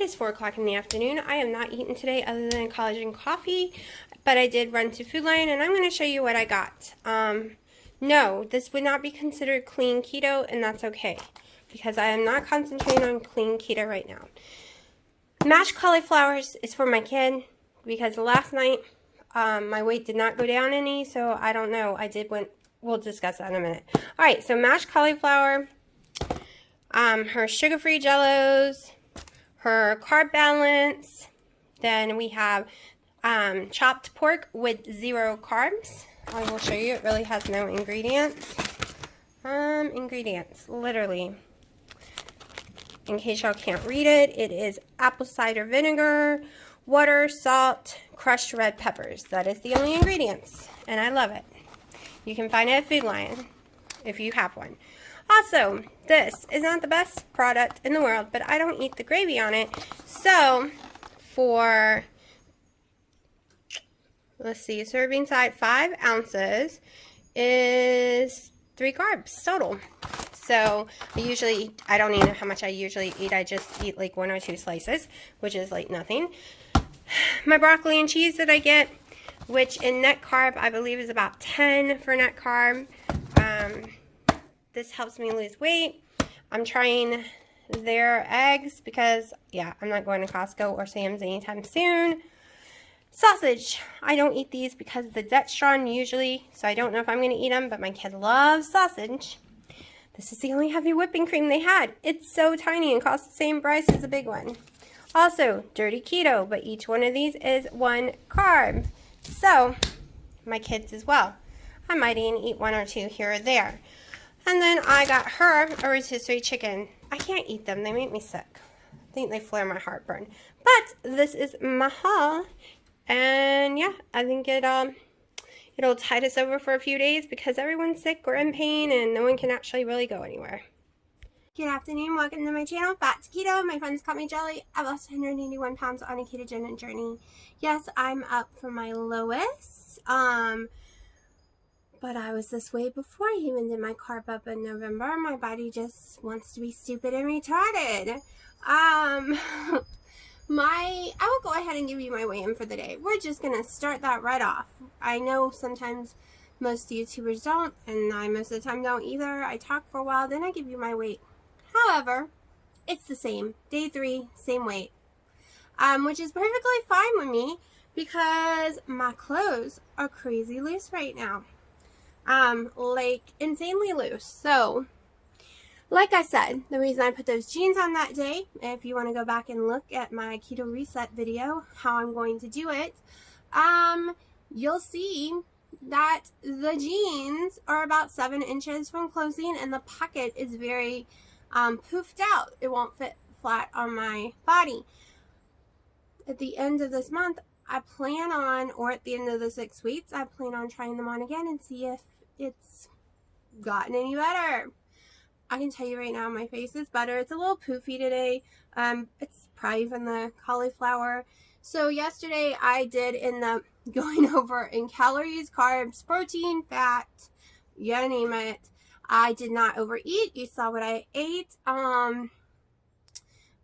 It is 4 o'clock in the afternoon. I have not eaten today other than collagen coffee, but I did run to Food Lion, and I'm going to show you what I got. No, this would not be considered clean keto, and that's okay, because I am not concentrating on clean keto right now. Mashed cauliflowers is for my kid, because last night my weight did not go down any, so I don't know. We'll discuss that in a minute. All right, so mashed cauliflower, her sugar-free jellos, her carb balance. Then we have chopped pork with 0 carbs. I will show you. It really has no ingredients. Ingredients, literally. In case y'all can't read it, it is apple cider vinegar, water, salt, crushed red peppers. That is the only ingredients, and I love it. You can find it at Food Lion if you have one. Also, this is not the best product in the world, but I don't eat the gravy on it. So, for, let's see, serving size 5 ounces is 3 carbs total. So, I don't even know how much I usually eat. I just eat like 1 or 2 slices, which is like nothing. My broccoli and cheese that I get, which in net carb, I believe is about 10 for net carb. This helps me lose weight. I'm trying their eggs because, yeah, I'm not going to Costco or Sam's anytime soon. Sausage. I don't eat these because of the dextron usually, so I don't know if I'm going to eat them, but my kid loves sausage. This is the only heavy whipping cream they had. It's so tiny and costs the same price as the big one. Also, dirty keto, but each one of these is 1 carb. So, my kids as well. I might even eat 1 or 2 here or there. And then I got her a rotisserie chicken. I can't eat them. They make me sick. I think they flare my heartburn. But this is my haul. And yeah, I think it'll tide us over for a few days because everyone's sick or in pain and no one can actually really go anywhere. Good afternoon. Welcome to my channel, Fat to Keto. My friends call me Jelly. I've lost 181 pounds on a ketogenic journey. Yes, I'm up from my lowest. But I was this way before I even did my carb up in November. My body just wants to be stupid and retarded. I will go ahead and give you my weigh-in for the day. We're just going to start that right off. I know sometimes most YouTubers don't, and I most of the time don't either. I talk for a while, then I give you my weight. However, it's the same. Day 3, same weight. Which is perfectly fine with me because my clothes are crazy loose right now. Like insanely loose. So, like I said, the reason I put those jeans on that day, if you want to go back and look at my keto reset video, how I'm going to do it, you'll see that the jeans are about 7 inches from closing and the pocket is very poofed out. It won't fit flat on my body. At the end of this month, I plan on, or at the end of the 6 weeks, I plan on trying them on again and see if it's gotten any better. I can tell you right now, my face is better. It's a little poofy today. It's probably from the cauliflower. So yesterday I did end up going over in calories, carbs, protein, fat, you name it. I did not overeat. You saw what I ate.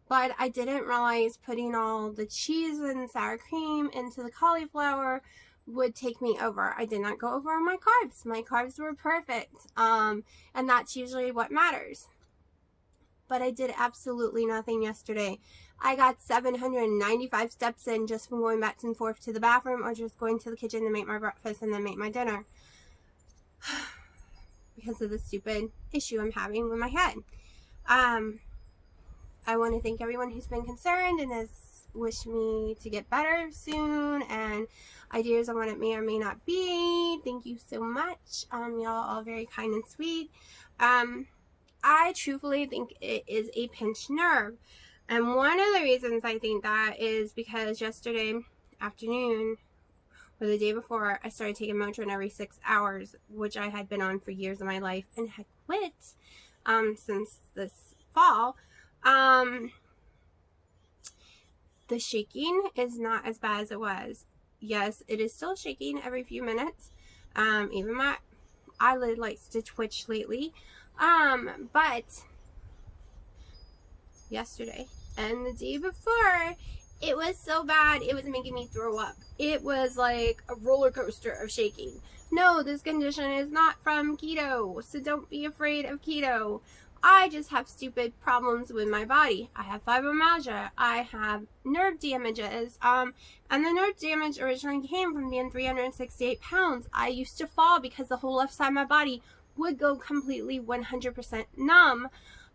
But I didn't realize putting all the cheese and sour cream into the cauliflower would take me over. I did not go over on my carbs. My carbs were perfect. And that's usually what matters. But I did absolutely nothing yesterday. I got 795 steps in just from going back and forth to the bathroom or just going to the kitchen to make my breakfast and then make my dinner. Because of the stupid issue I'm having with my head. I want to thank everyone who's been concerned and has wished me to get better soon and ideas on what it may or may not be. Thank you so much. Y'all all very kind and sweet. I truthfully think it is a pinched nerve. And one of the reasons I think that is because yesterday afternoon or the day before, I started taking Motrin every 6 hours, which I had been on for years of my life and had quit since this fall. The shaking is not as bad as it was. Yes, it is still shaking every few minutes. Even my eyelid likes to twitch lately. But yesterday And the day before, it was so bad, it was making me throw up. It was like a roller coaster of shaking. No, this condition is not from keto, so don't be afraid of keto. I just have stupid problems with my body. I have fibromyalgia. I have nerve damages. And the nerve damage originally came from being 368 pounds. I used to fall because the whole left side of my body would go completely 100% numb,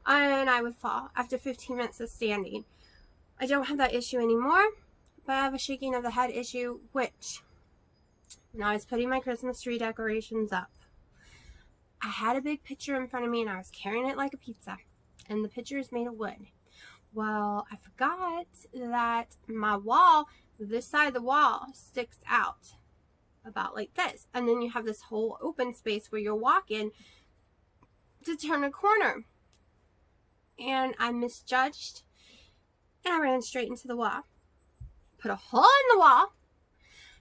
and I would fall after 15 minutes of standing. I don't have that issue anymore, but I have a shaking of the head issue, which, when I was putting my Christmas tree decorations up, I had a big picture in front of me and I was carrying it like a pizza, and the picture is made of wood. Well, I forgot that my wall, this side of the wall, sticks out about like this, and then you have this whole open space where you're walking to turn a corner, and I misjudged and I ran straight into the wall, put a hole in the wall,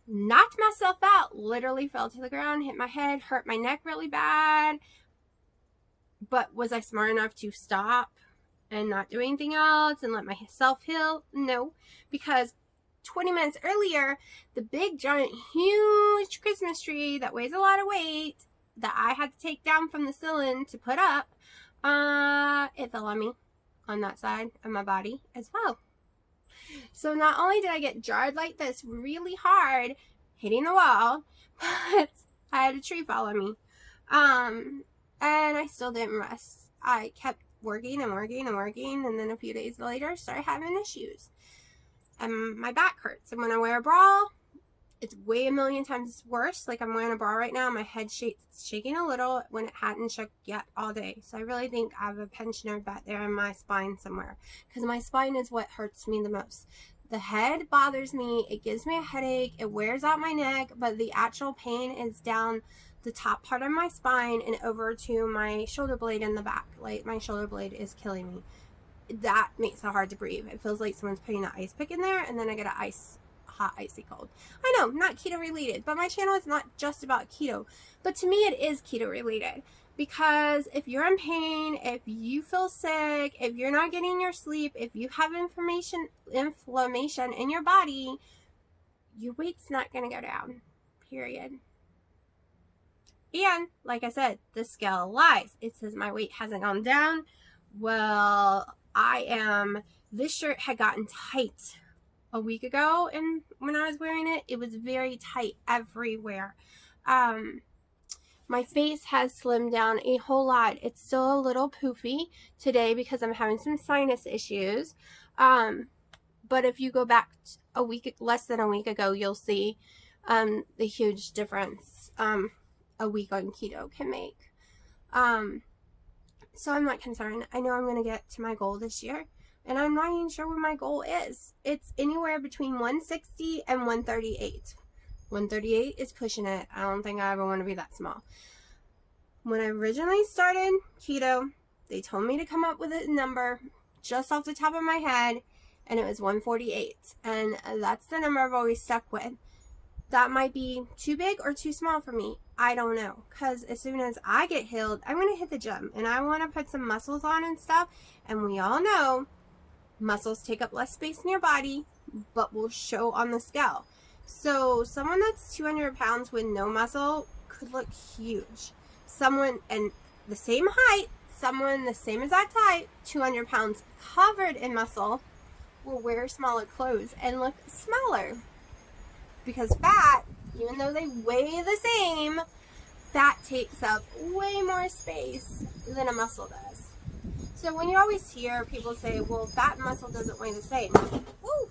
knocked myself out, literally fell to the ground, hit my head, hurt my neck really bad. But was I smart enough to stop and not do anything else and let myself heal? No, because 20 minutes earlier, the big, giant, huge Christmas tree that weighs a lot of weight that I had to take down from the ceiling to put up, it fell on me on that side of my body as well. So not only did I get jarred like this really hard, hitting the wall, but I had a tree fall on me. And I still didn't rest. I kept working and working and working, and then a few days later started having issues. And my back hurts. And when I wear a bra, it's way a million times worse. Like, I'm wearing a bra right now, my head shaking a little when it hadn't shook yet all day. So I really think I have a pinched nerve back there in my spine somewhere, because my spine is what hurts me the most. The head bothers me, it gives me a headache, it wears out my neck, but the actual pain is down the top part of my spine and over to my shoulder blade in the back. Like, my shoulder blade is killing me. That makes it hard to breathe. It feels like someone's putting an ice pick in there, and then I get a hot, icy cold. I know, not keto related, but my channel is not just about keto. But to me, it is keto related, because if you're in pain, if you feel sick, if you're not getting your sleep, if you have inflammation in your body, your weight's not going to go down, period. And like I said, the scale lies. It says my weight hasn't gone down. Well, this shirt had gotten tight a week ago, and when I was wearing it, it was very tight everywhere. My face has slimmed down a whole lot. It's still a little poofy today because I'm having some sinus issues. But if you go back less than a week ago, you'll see the huge difference a week on keto can make. So I'm not concerned. I know I'm going to get to my goal this year, and I'm not even sure what my goal is. It's anywhere between 160 and 138. 138 is pushing it. I don't think I ever want to be that small. When I originally started keto, they told me to come up with a number just off the top of my head, and it was 148. And that's the number I've always stuck with. That might be too big or too small for me. I don't know. Because as soon as I get healed, I'm going to hit the gym. And I want to put some muscles on and stuff. And we all know muscles take up less space in your body, but will show on the scale. So someone that's 200 pounds with no muscle could look huge. Someone and the same height, someone the same exact height, 200 pounds covered in muscle, will wear smaller clothes and look smaller. Because fat, even though they weigh the same, fat takes up way more space than a muscle does. So when you always hear people say, well, fat and muscle doesn't weigh the same. Woo!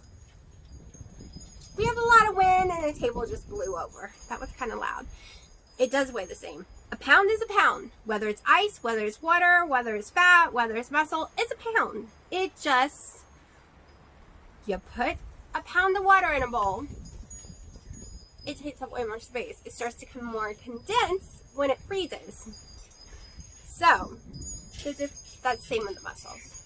We have a lot of wind and the table just blew over. That was kind of loud. It does weigh the same. A pound is a pound. Whether it's ice, whether it's water, whether it's fat, whether it's muscle, it's a pound. It just, you put a pound of water in a bowl, it takes up way more space. It starts to become more condensed when it freezes. So, that's the same with the muscles.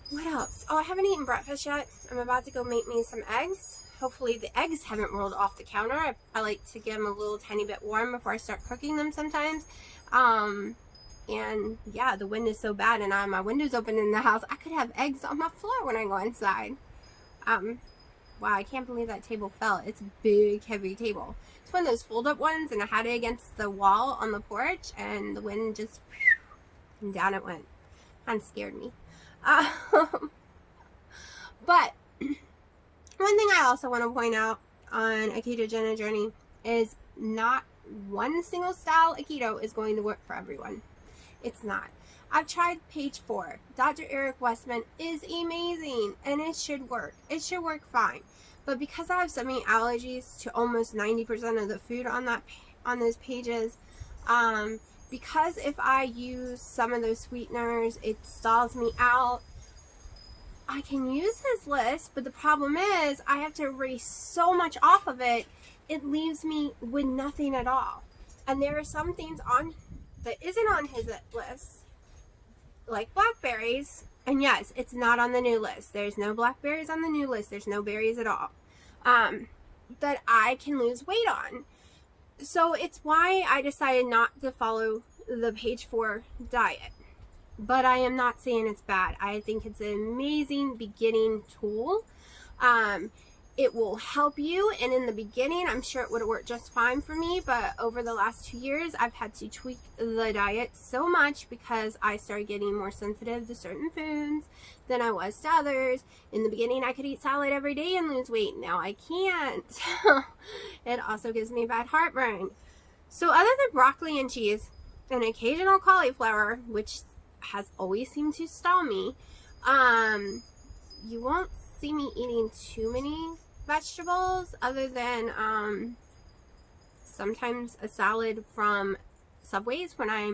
What else? Oh, I haven't eaten breakfast yet. I'm about to go make me some eggs. Hopefully the eggs haven't rolled off the counter. I like to get them a little tiny bit warm before I start cooking them sometimes. And yeah, the wind is so bad, and I have my windows open in the house. I could have eggs on my floor when I go inside. Wow, I can't believe that table fell. It's a big, heavy table. It's one of those fold-up ones, and I had it against the wall on the porch, and the wind just, and down it went. Kind of scared me. But one thing I also want to point out on a ketogenic journey is not one single style of keto is going to work for everyone. It's not. I've tried page 4. Dr. Eric Westman is amazing, and it should work. It should work fine. But because I have so many allergies to almost 90% of the food on those pages, because if I use some of those sweeteners, it stalls me out. I can use his list, but the problem is I have to erase so much off of it, it leaves me with nothing at all. And there are some things on that isn't on his list, like blackberries. And yes, it's not on the new list. There's no blackberries on the new list. There's no berries at all that I can lose weight on. So it's why I decided not to follow the page 4 diet. But I am not saying it's bad. I think it's an amazing beginning tool. It will help you, and in the beginning, I'm sure it would have worked just fine for me, but over the last 2 years, I've had to tweak the diet so much because I started getting more sensitive to certain foods than I was to others. In the beginning, I could eat salad every day and lose weight. Now I can't. It also gives me bad heartburn. So other than broccoli and cheese, and occasional cauliflower, which has always seemed to stall me, you won't see me eating too many vegetables other than sometimes a salad from Subway's when I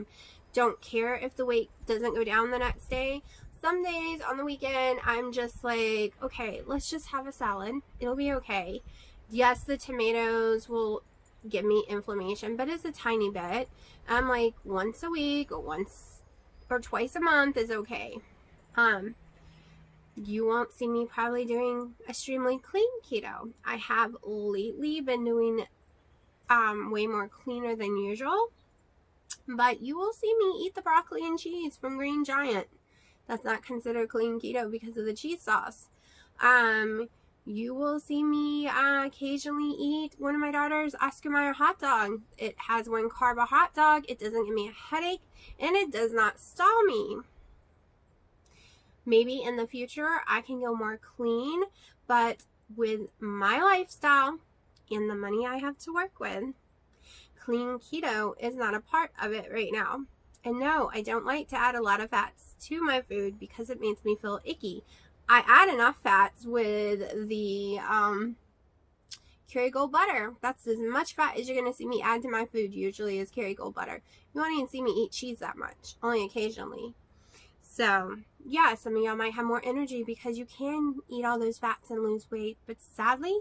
don't care if the weight doesn't go down the next day. Some days on the weekend I'm just like, okay, let's just have a salad, it'll be okay. Yes, the tomatoes will give me inflammation, but it's a tiny bit. I'm like once a week or once or twice a month is okay. You won't see me probably doing extremely clean keto. I have lately been doing way more cleaner than usual, but you will see me eat the broccoli and cheese from Green Giant. That's not considered clean keto because of the cheese sauce. You will see me occasionally eat one of my daughter's Oscar Mayer hot dogs. It has 1 carb a hot dog. It doesn't give me a headache, and it does not stall me. Maybe in the future I can go more clean, but with my lifestyle and the money I have to work with, clean keto is not a part of it right now. And no, I don't like to add a lot of fats to my food because it makes me feel icky. I add enough fats with the Kerrygold butter. That's as much fat as you're going to see me add to my food usually is Kerrygold butter. You won't even see me eat cheese that much, only occasionally. So yeah, some of y'all might have more energy because you can eat all those fats and lose weight, but sadly,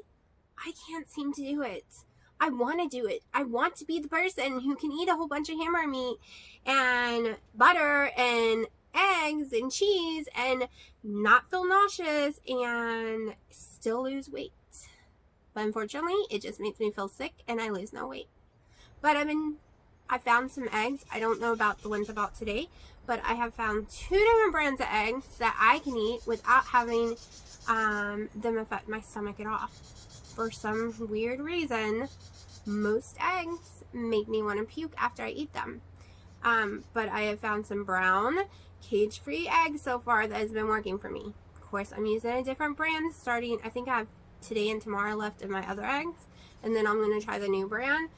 I can't seem to do it. I want to do it. I want to be the person who can eat a whole bunch of hamburger meat and butter and eggs and cheese and not feel nauseous and still lose weight. But unfortunately, it just makes me feel sick and I lose no weight. But I found some eggs. I don't know about the ones about today, but I have found 2 different brands of eggs that I can eat without having them affect my stomach at all. For some weird reason, most eggs make me want to puke after I eat them. But I have found some brown, cage-free eggs so far that has been working for me. Of course, I'm using a different brand starting, I think I have today and tomorrow left of my other eggs. And then I'm going to try the new brand,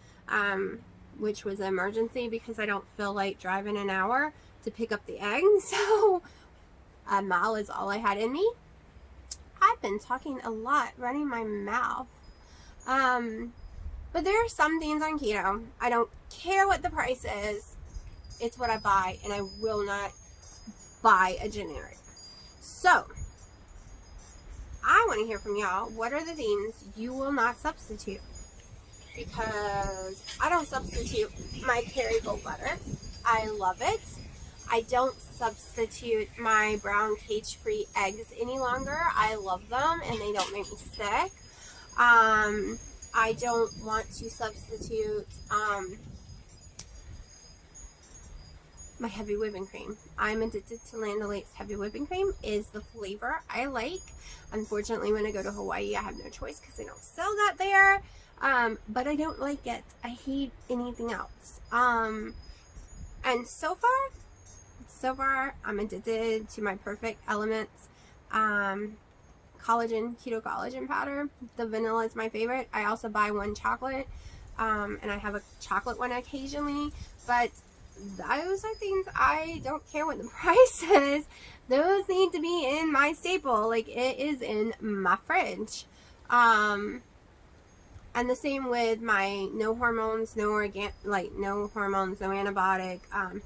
which was an emergency because I don't feel like driving an hour to pick up the eggs. So a mile is all I had in me. I've been talking a lot, running my mouth. But there are some things on keto. I don't care what the price is. It's what I buy, and I will not buy a generic. So I want to hear from y'all. What are the things you will not substitute? Because I don't substitute my Kerrygold butter. I love it. I don't substitute my brown cage-free eggs any longer. I love them and they don't make me sick. I don't want to substitute my heavy whipping cream. I'm addicted to Land O'Lakes heavy whipping cream. Is the flavor I like. Unfortunately, when I go to Hawaii, I have no choice because they don't sell that there. But I don't like it. I hate anything else. And so far, I'm addicted to my Perfect Elements keto collagen powder. The vanilla is my favorite. I also buy one chocolate, and I have a chocolate one occasionally, but those are things I don't care what the price is. Those need to be in my staple. Like, it is in my fridge. And the same with my no hormones, no antibiotic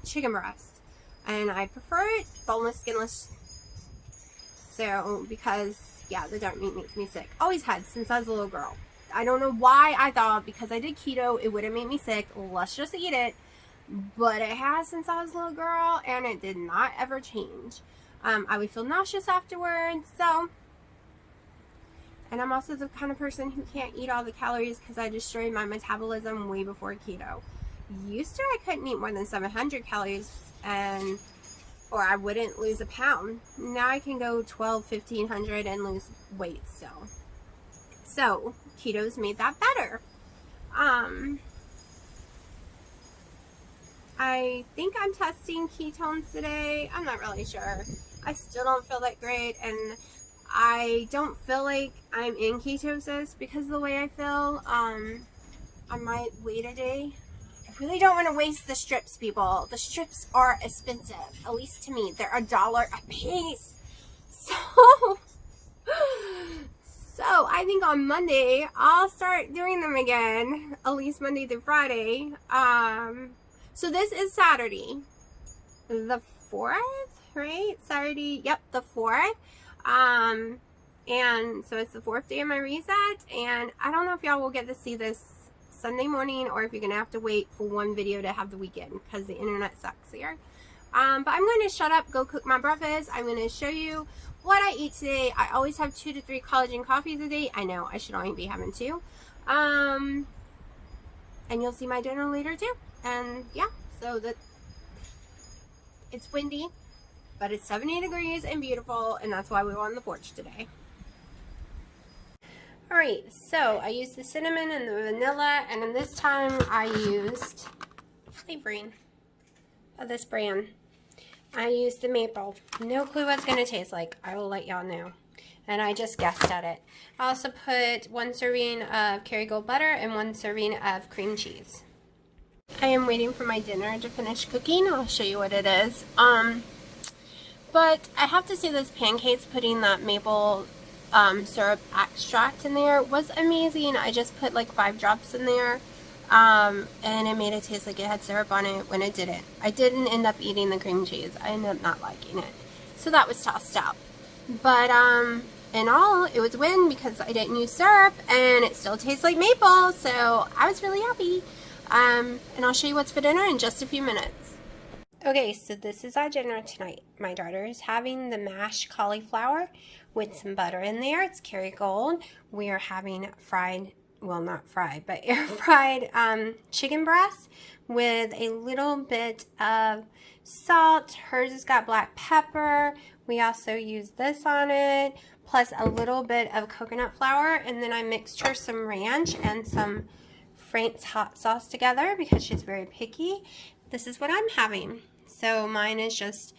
chicken breast. And I prefer it boneless, skinless. So, because, yeah, the dark meat makes me sick. Always had, since I was a little girl. I don't know why I thought because I did keto, it wouldn't make me sick. Let's just eat it. But it has since I was a little girl, and it did not ever change. I would feel nauseous afterwards, so. And I'm also the kind of person who can't eat all the calories because I destroyed my metabolism way before keto. Used to, I couldn't eat more than 700 calories, or I wouldn't lose a pound. Now I can go 1,500 and lose weight still. So, keto's made that better. I think I'm testing ketones today. I'm not really sure. I still don't feel that great, and I don't feel like I'm in ketosis because of the way I feel. I might wait a day. I really don't want to waste the strips, people. The strips are expensive, at least to me. They're $1 a piece. So I think on Monday I'll start doing them again, at least Monday through Friday. So this is Saturday, the 4th, right? Saturday, yep, the 4th. And so it's the 4th day of my reset, and I don't know if y'all will get to see this Sunday morning or if you're gonna have to wait for one video to have the weekend because the internet sucks here. But I'm going to shut up, go cook my breakfast. I'm going to show you what I eat today. I always have 2 to 3 collagen coffees a day. I know I should only be having 2. And you'll see my dinner later too. And yeah, so it's windy, but it's 70 degrees and beautiful, and that's why we were on the porch today. Alright, so I used the cinnamon and the vanilla, and then this time I used flavoring of this brand. I used the maple. No clue what it's going to taste like. I will let y'all know. And I just guessed at it. I also put 1 serving of Kerrygold butter and 1 serving of cream cheese. I am waiting for my dinner to finish cooking. I'll show you what it is. But I have to say those pancakes, putting that maple syrup extract in there was amazing. I just put like 5 drops in there. And it made it taste like it had syrup on it when it didn't. I didn't end up eating the cream cheese. I ended up not liking it. So that was tossed out. But in all, it was a win because I didn't use syrup and it still tastes like maple. So I was really happy. And I'll show you what's for dinner in just a few minutes. Okay, so this is our dinner tonight. My daughter is having the mashed cauliflower with some butter in there. It's Kerrygold. We are having fried, well, not fried, but air fried chicken breast with a little bit of salt. Hers has got black pepper. We also use this on it, plus a little bit of coconut flour. And then I mixed her some ranch and some Frank's hot sauce together because she's very picky. This is what I'm having. So mine is just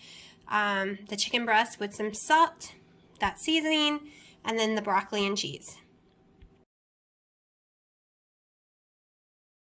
the chicken breast with some salt, that seasoning, and then the broccoli and cheese.